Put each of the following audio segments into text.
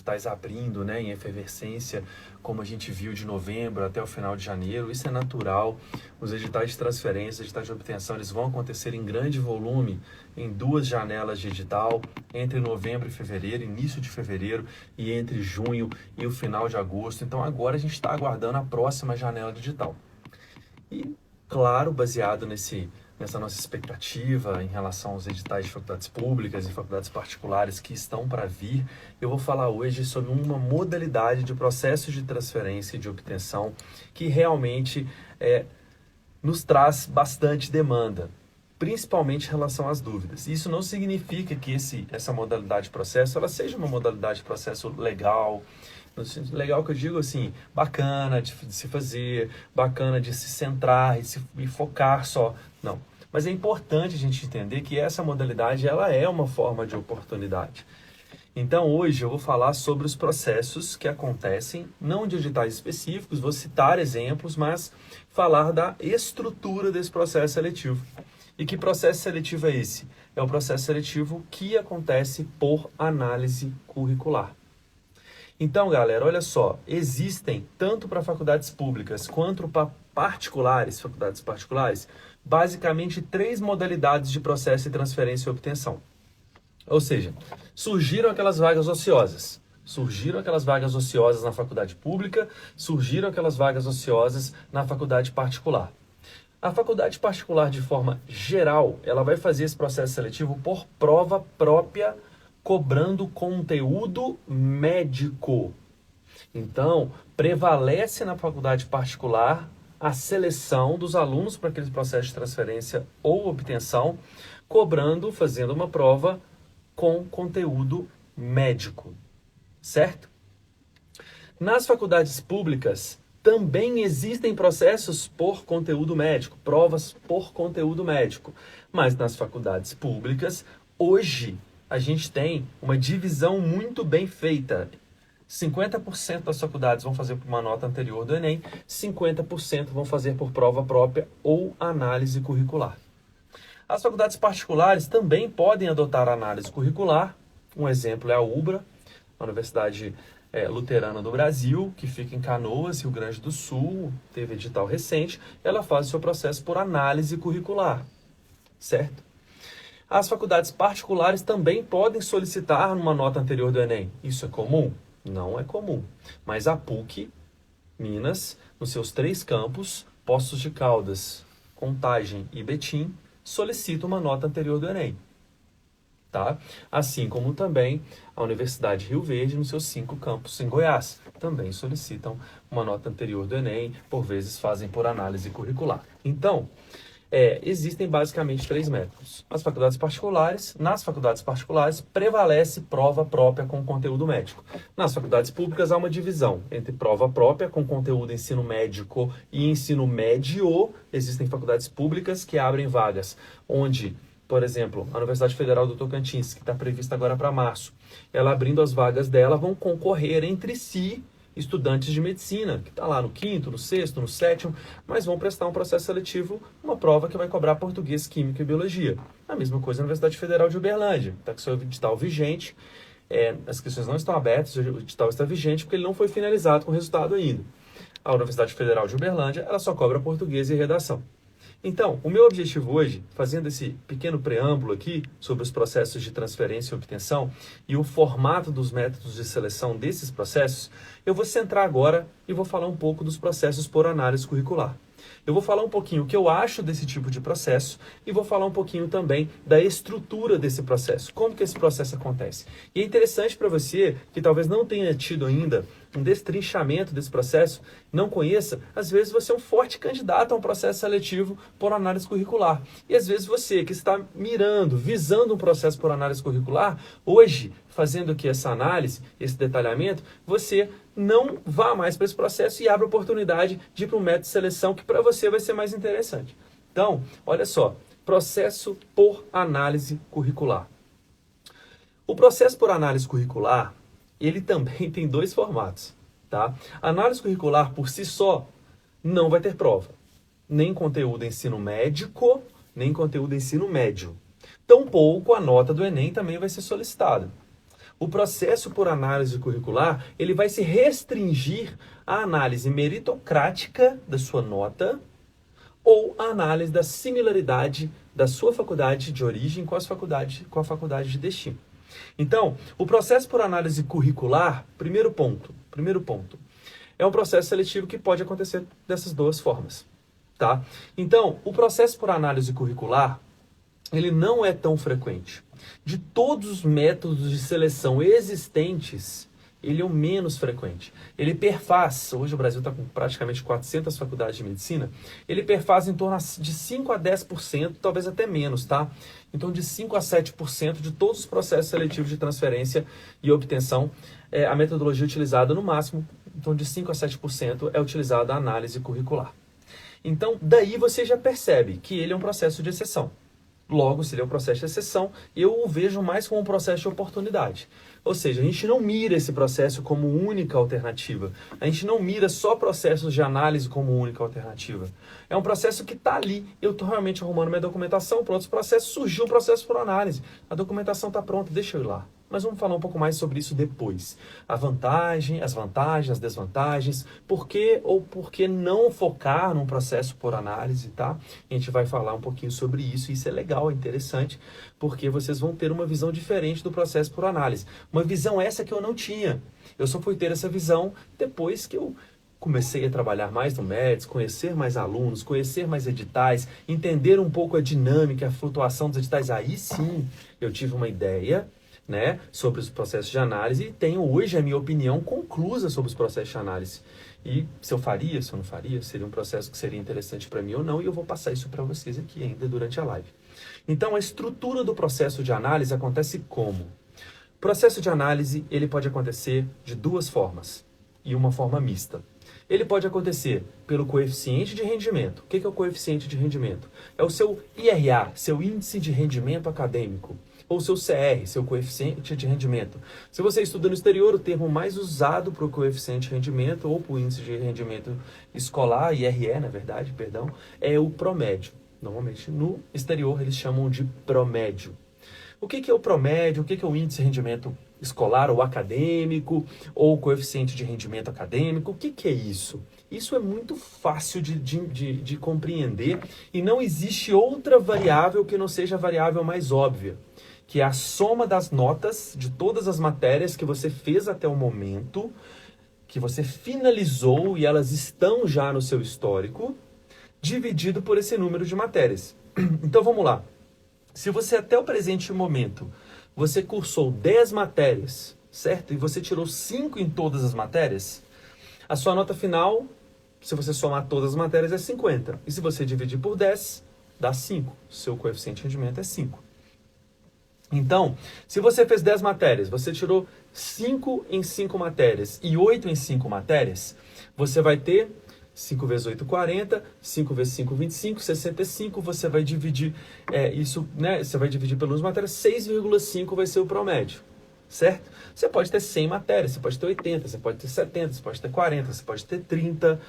editais abrindo, né, em efervescência, como a gente viu de novembro até o final de janeiro. Isso é natural. Os editais de transferência, os editais de obtenção, eles vão acontecer em grande volume em 2 janelas de edital, entre novembro e fevereiro, início de fevereiro, e entre junho e o final de agosto. Então agora a gente está aguardando a próxima janela de edital. E, claro, baseado nessa nossa expectativa em relação aos editais de faculdades públicas e faculdades particulares que estão para vir, eu vou falar hoje sobre uma modalidade de processos de transferência e de obtenção que realmente nos traz bastante demanda, principalmente em relação às dúvidas. Isso não significa que essa modalidade de processo ela seja uma modalidade de processo legal. Legal que eu digo assim, bacana de se fazer, bacana de se centrar e focar só. Não. Mas é importante a gente entender que essa modalidade ela é uma forma de oportunidade. Então hoje eu vou falar sobre os processos que acontecem, não de editais específicos, vou citar exemplos, mas falar da estrutura desse processo seletivo. E que processo seletivo é esse? É o processo seletivo que acontece por análise curricular. Então, galera, olha só, existem, tanto para faculdades públicas quanto para faculdades particulares, basicamente 3 modalidades de processo de transferência e obtenção. Ou seja, surgiram aquelas vagas ociosas. Surgiram aquelas vagas ociosas na faculdade pública, surgiram aquelas vagas ociosas na faculdade particular. A faculdade particular, de forma geral, ela vai fazer esse processo seletivo por prova própria, cobrando conteúdo médico. Então, prevalece na faculdade particular a seleção dos alunos para aquele processo de transferência ou obtenção, fazendo uma prova com conteúdo médico, certo? Nas faculdades públicas, também existem processos por conteúdo médico, provas por conteúdo médico. Mas nas faculdades públicas, hoje, a gente tem uma divisão muito bem feita. 50% das faculdades vão fazer por uma nota anterior do Enem, 50% vão fazer por prova própria ou análise curricular. As faculdades particulares também podem adotar a análise curricular. Um exemplo é a UBRA, a Universidade Luterana do Brasil, que fica em Canoas, Rio Grande do Sul, teve edital recente. Ela faz o seu processo por análise curricular, certo? As faculdades particulares também podem solicitar uma nota anterior do Enem. Isso é comum? Não é comum. Mas a PUC, Minas, nos seus 3 campos, Poços de Caldas, Contagem e Betim, solicita uma nota anterior do Enem. Tá? Assim como também a Universidade Rio Verde, nos seus 5 campos em Goiás, também solicitam uma nota anterior do Enem, por vezes fazem por análise curricular. Então, existem basicamente 3 métodos. Nas faculdades particulares, prevalece prova própria com conteúdo médico. Nas faculdades públicas, há uma divisão entre prova própria com conteúdo ensino médico e ensino médio. Existem faculdades públicas que abrem vagas, onde, por exemplo, a Universidade Federal do Tocantins, que está prevista agora para março, ela abrindo as vagas dela, vão concorrer entre si estudantes de medicina, que está lá no 5º, no 6º, no 7º, mas vão prestar um processo seletivo, uma prova que vai cobrar português, química e biologia. A mesma coisa na Universidade Federal de Uberlândia, está com seu edital vigente, as inscrições não estão abertas, o edital está vigente porque ele não foi finalizado com resultado ainda. A Universidade Federal de Uberlândia, ela só cobra português e redação. Então, o meu objetivo hoje, fazendo esse pequeno preâmbulo aqui sobre os processos de transferência e obtenção e o formato dos métodos de seleção desses processos, eu vou centrar agora e vou falar um pouco dos processos por análise curricular. Eu vou falar um pouquinho o que eu acho desse tipo de processo e vou falar um pouquinho também da estrutura desse processo, como que esse processo acontece. E é interessante para você que talvez não tenha tido ainda um destrinchamento desse processo, não conheça, às vezes você é um forte candidato a um processo seletivo por análise curricular. E às vezes você que está visando um processo por análise curricular, hoje, fazendo aqui essa análise, esse detalhamento, você não vá mais para esse processo e abra a oportunidade de ir para um método de seleção que para você vai ser mais interessante. Então, olha só, processo por análise curricular. O processo por análise curricular, ele também tem 2 formatos, tá? A análise curricular, por si só, não vai ter prova. Nem conteúdo ensino médico, nem conteúdo ensino médio. Tampouco a nota do Enem também vai ser solicitada. O processo por análise curricular, ele vai se restringir à análise meritocrática da sua nota ou à análise da similaridade da sua faculdade de origem com a faculdade de destino. Então, o processo por análise curricular, primeiro ponto, é um processo seletivo que pode acontecer dessas duas formas, tá? Então, o processo por análise curricular, ele não é tão frequente. De todos os métodos de seleção existentes, ele é o menos frequente. Ele perfaz, hoje o Brasil está com praticamente 400 faculdades de medicina, ele perfaz em torno de 5 a 10%, talvez até menos, tá? Então, de 5 a 7% de todos os processos seletivos de transferência e obtenção, a metodologia utilizada no máximo, então de 5 a 7% é utilizada a análise curricular. Então, daí você já percebe que ele é um processo de exceção. Logo, se ele é um processo de exceção, eu o vejo mais como um processo de oportunidade. Ou seja, a gente não mira esse processo como única alternativa. A gente não mira só processos de análise como única alternativa. É um processo que está ali. Eu estou realmente arrumando minha documentação para outros processos. Surgiu um processo por análise. A documentação está pronta, deixa eu ir lá. Mas vamos falar um pouco mais sobre isso depois. As vantagens, as desvantagens, por que ou por que não focar num processo por análise, tá? A gente vai falar um pouquinho sobre isso, e isso é legal, é interessante, porque vocês vão ter uma visão diferente do processo por análise. Uma visão essa que eu não tinha. Eu só fui ter essa visão depois que eu comecei a trabalhar mais no MEDS, conhecer mais alunos, conhecer mais editais, entender um pouco a dinâmica, a flutuação dos editais. Aí sim, eu tive uma ideia, né, sobre os processos de análise, e tenho hoje a minha opinião conclusa sobre os processos de análise. E se eu faria, se eu não faria, seria um processo que seria interessante para mim ou não, e eu vou passar isso para vocês aqui ainda durante a live. Então, a estrutura do processo de análise acontece como? O processo de análise, ele pode acontecer de duas formas, e uma forma mista. Ele pode acontecer pelo coeficiente de rendimento. O que é o coeficiente de rendimento? É o seu IRA, seu índice de rendimento acadêmico, ou seu CR, seu coeficiente de rendimento. Se você estuda no exterior, o termo mais usado para o coeficiente de rendimento ou para o índice de rendimento escolar, IRE, na verdade, perdão, é o promédio. Normalmente, no exterior, eles chamam de promédio. O que é o promédio? O que é o índice de rendimento escolar ou acadêmico, ou coeficiente de rendimento acadêmico? O que é isso? Isso é muito fácil de compreender, e não existe outra variável que não seja a variável mais óbvia, que é a soma das notas de todas as matérias que você fez até o momento, que você finalizou e elas estão já no seu histórico, dividido por esse número de matérias. Então vamos lá. Se você até o presente momento, você cursou 10 matérias, certo? E você tirou 5 em todas as matérias, a sua nota final, se você somar todas as matérias, é 50. E se você dividir por 10, dá 5. Seu coeficiente de rendimento é 5. Então, se você fez 10 matérias, você tirou 5 em 5 matérias e 8 em 5 matérias, você vai ter 5 vezes 8, 40, 5 vezes 5, 25, 65, você vai dividir isso, né? Você vai dividir pelas matérias, 6,5 vai ser o promédio, certo? Você pode ter 100 matérias, você pode ter 80, você pode ter 70, você pode ter 40, você pode ter 30.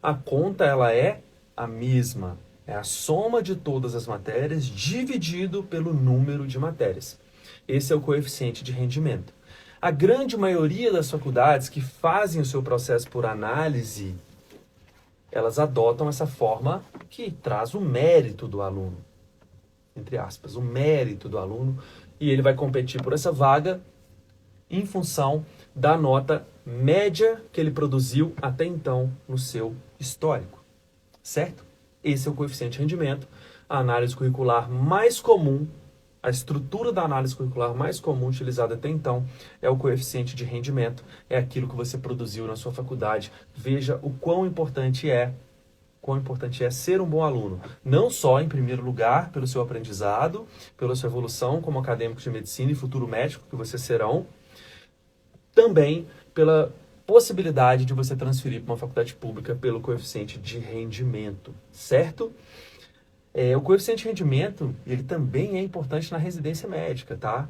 A conta, ela é a mesma. É a soma de todas as matérias dividido pelo número de matérias. Esse é o coeficiente de rendimento. A grande maioria das faculdades que fazem o seu processo por análise, elas adotam essa forma que traz o mérito do aluno, entre aspas, o mérito do aluno, e ele vai competir por essa vaga em função da nota média que ele produziu até então no seu histórico, certo? Esse é o coeficiente de rendimento. A análise curricular mais comum, a estrutura da análise curricular mais comum utilizada até então é o coeficiente de rendimento. É aquilo que você produziu na sua faculdade. Veja o quão importante é ser um bom aluno. Não só, em primeiro lugar, pelo seu aprendizado, pela sua evolução como acadêmico de medicina e futuro médico que vocês serão, também pela possibilidade de você transferir para uma faculdade pública pelo coeficiente de rendimento, certo? O coeficiente de rendimento, ele também é importante na residência médica, tá?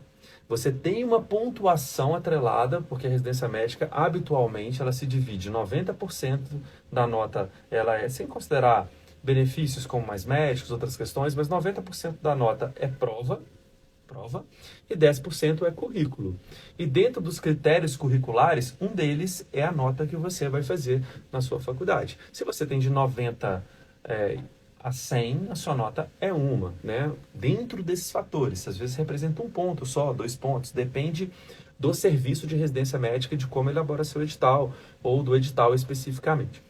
Você tem uma pontuação atrelada, porque a residência médica, habitualmente, ela se divide 90% da nota, ela é, sem considerar benefícios como mais médicos, outras questões, mas 90% da nota é prova, prova, e 10% é currículo. E dentro dos critérios curriculares, um deles é a nota que você vai fazer na sua faculdade. Se você tem de 90 a 100, a sua nota é uma, né? Dentro desses fatores, às vezes representa um ponto só, 2 pontos, depende do serviço de residência médica e de como elabora seu edital, ou do edital especificamente.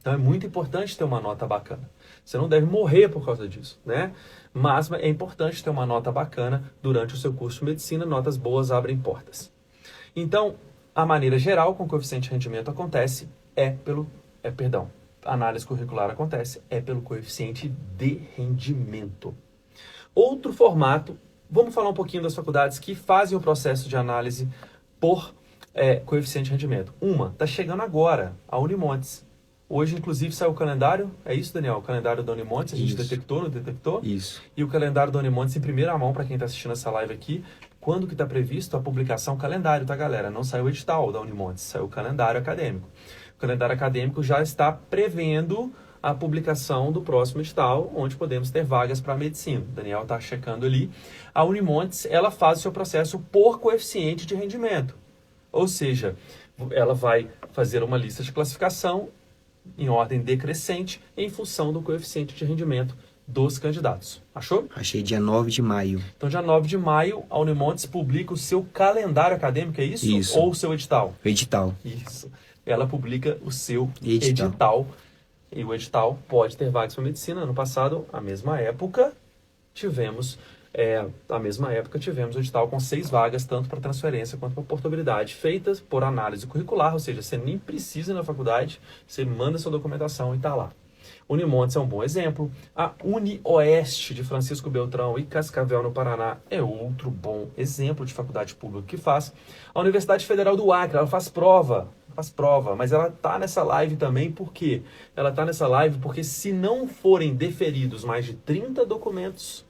Então é muito importante ter uma nota bacana. Você não deve morrer por causa disso, né? Mas é importante ter uma nota bacana durante o seu curso de medicina. Notas boas abrem portas. Então, a maneira geral com o coeficiente de rendimento acontece análise curricular acontece pelo coeficiente de rendimento. Outro formato, vamos falar um pouquinho das faculdades que fazem o processo de análise por coeficiente de rendimento. Uma, está chegando agora, a Unimontes. Hoje, inclusive, saiu o calendário, é isso, Daniel? O calendário da Unimontes, a gente detectou, não detectou? Isso. E o calendário da Unimontes em primeira mão, para quem está assistindo essa live aqui, quando que está previsto a publicação, calendário, tá, galera? Não saiu o edital da Unimontes, saiu o calendário acadêmico. O calendário acadêmico já está prevendo a publicação do próximo edital, onde podemos ter vagas para medicina. O Daniel está checando ali. A Unimontes, ela faz o seu processo por coeficiente de rendimento. Ou seja, ela vai fazer uma lista de classificação em ordem decrescente em função do coeficiente de rendimento dos candidatos. Achou? Achei dia 9 de maio. Então, dia 9 de maio, a Unimontes publica o seu calendário acadêmico, é isso? Isso. Ou o seu edital? O edital. Isso. Ela publica o seu Edital. edital. E o edital pode ter vagas para medicina. Ano passado, a mesma época, tivemos o edital com 6 vagas, tanto para transferência quanto para portabilidade, feitas por análise curricular, ou seja, você nem precisa ir na faculdade, você manda sua documentação e está lá. Unimontes é um bom exemplo. A UniOeste de Francisco Beltrão e Cascavel, no Paraná, é outro bom exemplo de faculdade pública que faz. A Universidade Federal do Acre, ela faz prova, mas ela está nessa live também, por quê? Ela está nessa live porque se não forem deferidos mais de 30 documentos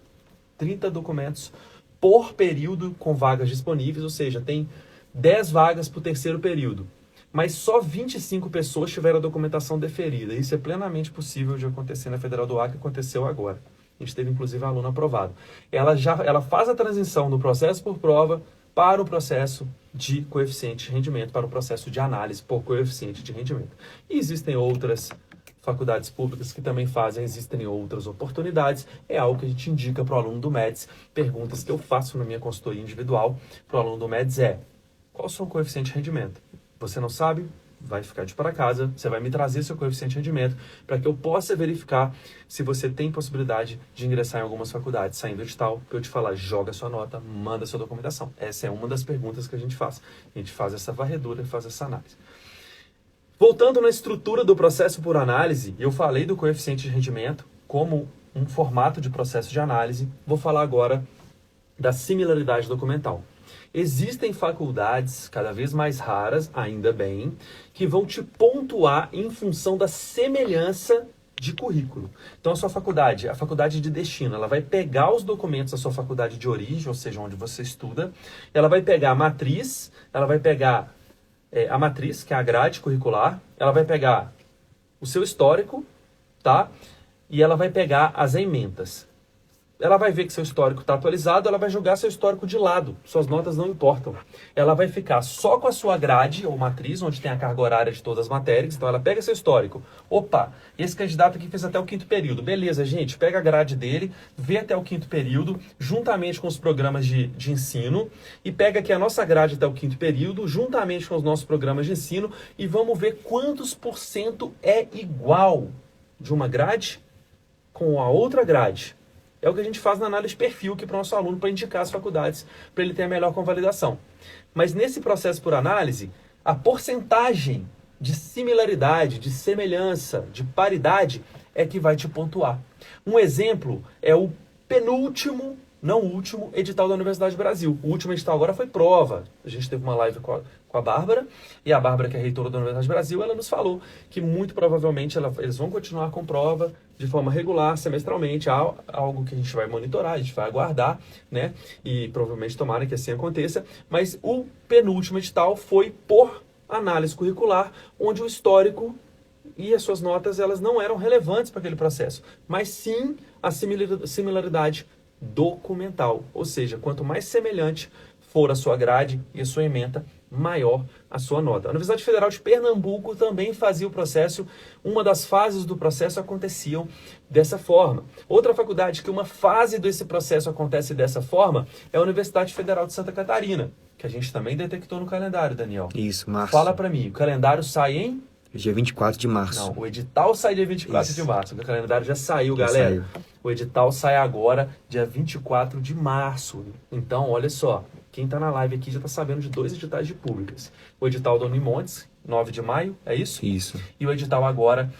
por período com vagas disponíveis, ou seja, tem 10 vagas para o terceiro período, mas só 25 pessoas tiveram a documentação deferida. Isso é plenamente possível de acontecer na Federal do Acre, aconteceu agora. A gente teve, inclusive, aluno aprovado. Ela faz a transição do processo por prova para o processo de coeficiente de rendimento, para o processo de análise por coeficiente de rendimento. E existem outras faculdades públicas que também fazem, existem outras oportunidades. É algo que a gente indica para o aluno do MEDS. Perguntas que eu faço na minha consultoria individual para o aluno do MEDS qual o seu coeficiente de rendimento? Você não sabe? Vai ficar de para casa, você vai me trazer seu coeficiente de rendimento para que eu possa verificar se você tem possibilidade de ingressar em algumas faculdades, saindo do edital, para eu te falar, joga sua nota, manda sua documentação. Essa é uma das perguntas que a gente faz. A gente faz essa varredura e faz essa análise. Voltando na estrutura do processo por análise, eu falei do coeficiente de rendimento como um formato de processo de análise. Vou falar agora da similaridade documental. Existem faculdades, cada vez mais raras, ainda bem, que vão te pontuar em função da semelhança de currículo. Então, a faculdade de destino, ela vai pegar os documentos da sua faculdade de origem, ou seja, onde você estuda, ela vai pegar a matriz, que é a grade curricular, ela vai pegar o seu histórico, tá? E ela vai pegar as ementas. Ela vai ver que seu histórico está atualizado, ela vai jogar seu histórico de lado. Suas notas não importam. Ela vai ficar só com a sua grade ou matriz, onde tem a carga horária de todas as matérias. Então, ela pega seu histórico. Opa, esse candidato aqui fez até o 5º período. Beleza, gente, pega a grade dele, vê até o 5º período, juntamente com os programas de ensino, e pega aqui a nossa grade até o 5º período, juntamente com os nossos programas de ensino, e vamos ver quantos % é igual de uma grade com a outra grade. É o que a gente faz na análise de perfil aqui para o nosso aluno, para indicar as faculdades, para ele ter a melhor convalidação. Mas nesse processo por análise, a porcentagem de similaridade, de semelhança, de paridade, é que vai te pontuar. Um exemplo é o penúltimo, não o último, edital da Universidade do Brasil. O último edital agora foi prova. A gente teve uma live com a Bárbara, e a Bárbara, que é reitora da Universidade do Brasil, ela nos falou que muito provavelmente eles vão continuar com prova de forma regular, semestralmente, algo que a gente vai monitorar, a gente vai aguardar, né? E provavelmente tomara que assim aconteça. Mas o penúltimo edital foi por análise curricular, onde o histórico e as suas notas elas não eram relevantes para aquele processo, mas sim a similaridade documental. Ou seja, quanto mais semelhante for a sua grade e a sua ementa, maior a sua nota. A Universidade Federal de Pernambuco também fazia o processo, uma das fases do processo aconteciam dessa forma. Outra faculdade que uma fase desse processo acontece dessa forma é a Universidade Federal de Santa Catarina, que a gente também detectou no calendário, Daniel. Isso, março. Fala para mim, o calendário sai em... Dia 24 de março. Não, o edital sai dia 24 Isso. de março. O calendário já saiu, Já galera. saiu. O edital sai agora, dia 24 de março. Então, olha só, quem está na live aqui já está sabendo de 2 editais de públicas. O edital da Unimontes, 9 de maio, é isso? Isso. E o edital agora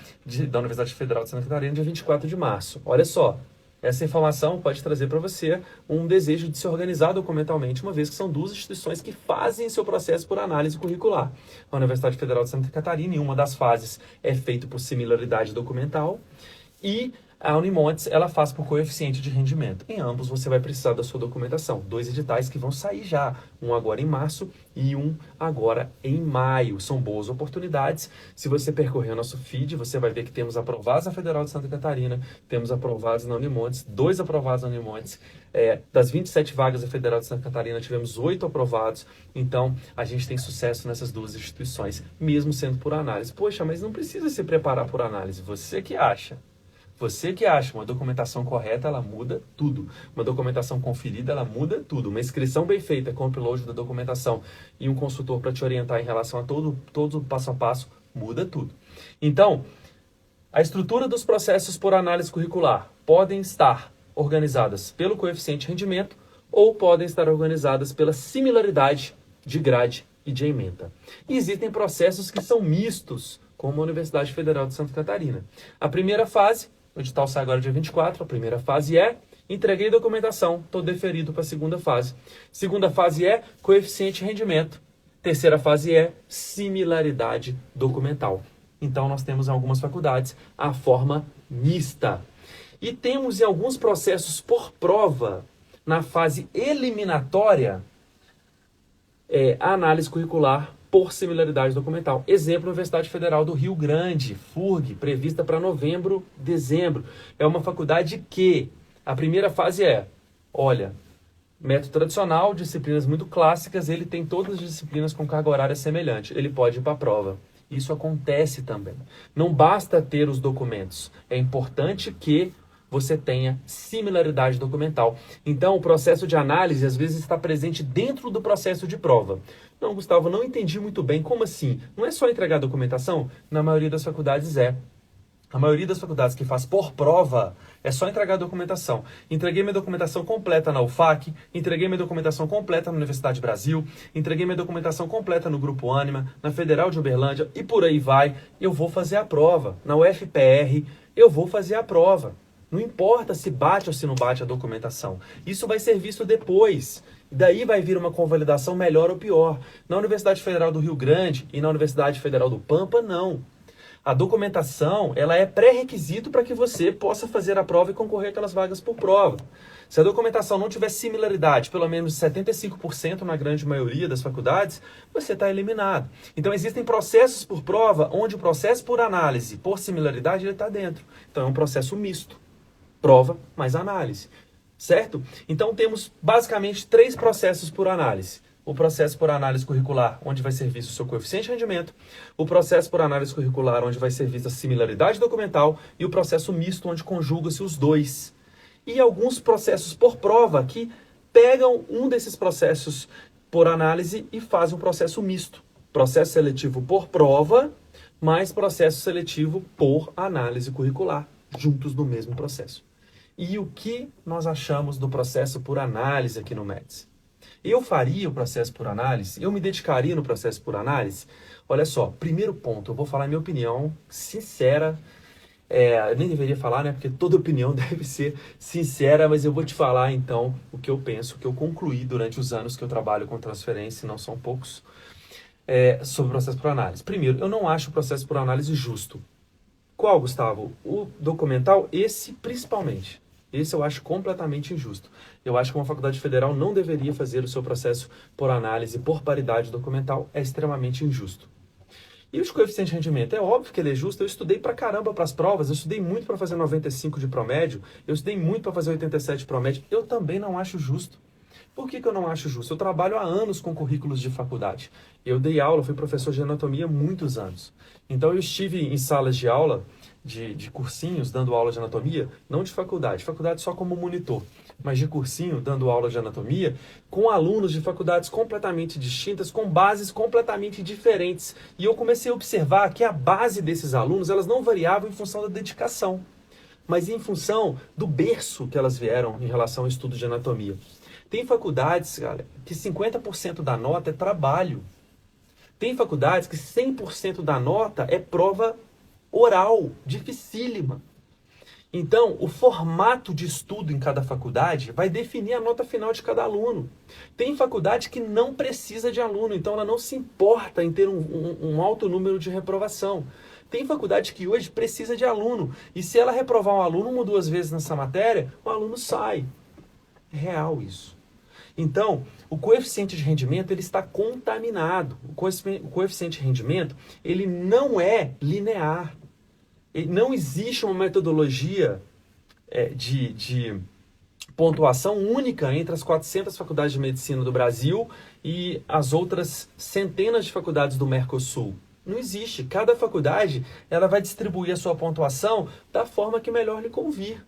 da Universidade Federal de Santa Catarina, dia 24 de março. Olha só, essa informação pode trazer para você um desejo de se organizar documentalmente, uma vez que são 2 instituições que fazem seu processo por análise curricular. A Universidade Federal de Santa Catarina, em uma das fases, é feito por similaridade documental, e a Unimontes, ela faz por coeficiente de rendimento. Em ambos, você vai precisar da sua documentação. 2 editais que vão sair já, um agora em março e um agora em maio. São boas oportunidades. Se você percorrer o nosso feed, você vai ver que temos aprovados na Federal de Santa Catarina, temos aprovados na Unimontes, 2 aprovados na Unimontes. Das 27 vagas da Federal de Santa Catarina, tivemos 8 aprovados. Então, a gente tem sucesso nessas 2 instituições, mesmo sendo por análise. Poxa, mas não precisa se preparar por análise. Você que acha. Você que acha uma documentação correta, ela muda tudo. Uma documentação conferida, ela muda tudo. Uma inscrição bem feita com o upload da documentação e um consultor para te orientar em relação a todo o passo a passo, muda tudo. Então, a estrutura dos processos por análise curricular podem estar organizadas pelo coeficiente de rendimento ou podem estar organizadas pela similaridade de grade e de ementa. E existem processos que são mistos, como a Universidade Federal de Santa Catarina. A primeira fase, o edital sai agora dia 24, a primeira fase é entreguei documentação, estou deferido para a segunda fase. Segunda fase é coeficiente de rendimento. Terceira fase é similaridade documental. Então, nós temos em algumas faculdades a forma mista. E temos em alguns processos por prova, na fase eliminatória, a análise curricular por similaridade documental. Exemplo, Universidade Federal do Rio Grande, FURG, prevista para novembro, dezembro. É uma faculdade que a primeira fase método tradicional, disciplinas muito clássicas, ele tem todas as disciplinas com carga horária semelhante. Ele pode ir para a prova. Isso acontece também. Não basta ter os documentos. É importante que você tenha similaridade documental. Então, o processo de análise, às vezes, está presente dentro do processo de prova. Não, Gustavo, não entendi muito bem. Como assim? Não é só entregar documentação? Na maioria das faculdades é. A maioria das faculdades que faz por prova é só entregar a documentação. Entreguei minha documentação completa na UFAC, entreguei minha documentação completa na Universidade Brasil, entreguei minha documentação completa no Grupo Ânima, na Federal de Uberlândia e por aí vai. Eu vou fazer a prova. Na UFPR, eu vou fazer a prova. Não importa se bate ou se não bate a documentação. Isso vai ser visto depois. Daí vai vir uma convalidação melhor ou pior. Na Universidade Federal do Rio Grande e na Universidade Federal do Pampa, não. A documentação, ela é pré-requisito para que você possa fazer a prova e concorrer àquelas vagas por prova. Se a documentação não tiver similaridade, pelo menos 75% na grande maioria das faculdades, você está eliminado. Então, existem processos por prova, onde o processo por análise, por similaridade, ele está dentro. Então, é um processo misto. Prova mais análise. Certo? Então, temos basicamente 3 processos por análise. O processo por análise curricular, onde vai ser visto o seu coeficiente de rendimento, o processo por análise curricular, onde vai ser vista a similaridade documental, e o processo misto, onde conjuga-se os 2. E alguns processos por prova que pegam um desses processos por análise e fazem um processo misto. Processo seletivo por prova, mais processo seletivo por análise curricular, juntos no mesmo processo. E o que nós achamos do processo por análise aqui no MEDS? Eu faria o processo por análise? Eu me dedicaria no processo por análise? Olha só, primeiro ponto, eu vou falar a minha opinião sincera. Eu nem deveria falar, né? Porque toda opinião deve ser sincera, mas eu vou te falar, então, o que eu penso, o que eu concluí durante os anos que eu trabalho com transferência, e não são poucos, sobre o processo por análise. Primeiro, eu não acho o processo por análise justo. Qual, Gustavo? O documental, esse principalmente. Esse eu acho completamente injusto. Eu acho que uma faculdade federal não deveria fazer o seu processo por análise, por paridade documental. É extremamente injusto. E os coeficientes de rendimento? É óbvio que ele é justo. Eu estudei pra caramba para as provas, eu estudei muito para fazer 95 de promédio, eu estudei muito para fazer 87 de promédio. Eu também não acho justo. Por que eu não acho justo? Eu trabalho há anos com currículos de faculdade. Eu dei aula, fui professor de anatomia há muitos anos. Então eu estive em salas de aula, de cursinhos, dando aula de anatomia, não de faculdade só como monitor, mas de cursinho, dando aula de anatomia, com alunos de faculdades completamente distintas, com bases completamente diferentes. E eu comecei a observar que a base desses alunos, elas não variavam em função da dedicação, mas em função do berço que elas vieram em relação ao estudo de anatomia. Tem faculdades, cara, que 50% da nota é trabalho. Tem faculdades que 100% da nota é prova oral, dificílima. Então, o formato de estudo em cada faculdade vai definir a nota final de cada aluno. Tem faculdade que não precisa de aluno, então ela não se importa em ter um alto número de reprovação. Tem faculdade que hoje precisa de aluno, e se ela reprovar um aluno 1 ou 2 vezes nessa matéria, o aluno sai. É real isso. Então, o coeficiente de rendimento ele está contaminado. O coeficiente de rendimento ele não é linear. Não existe uma metodologia de pontuação única entre as 400 faculdades de medicina do Brasil e as outras centenas de faculdades do Mercosul. Não existe. Cada faculdade ela vai distribuir a sua pontuação da forma que melhor lhe convir.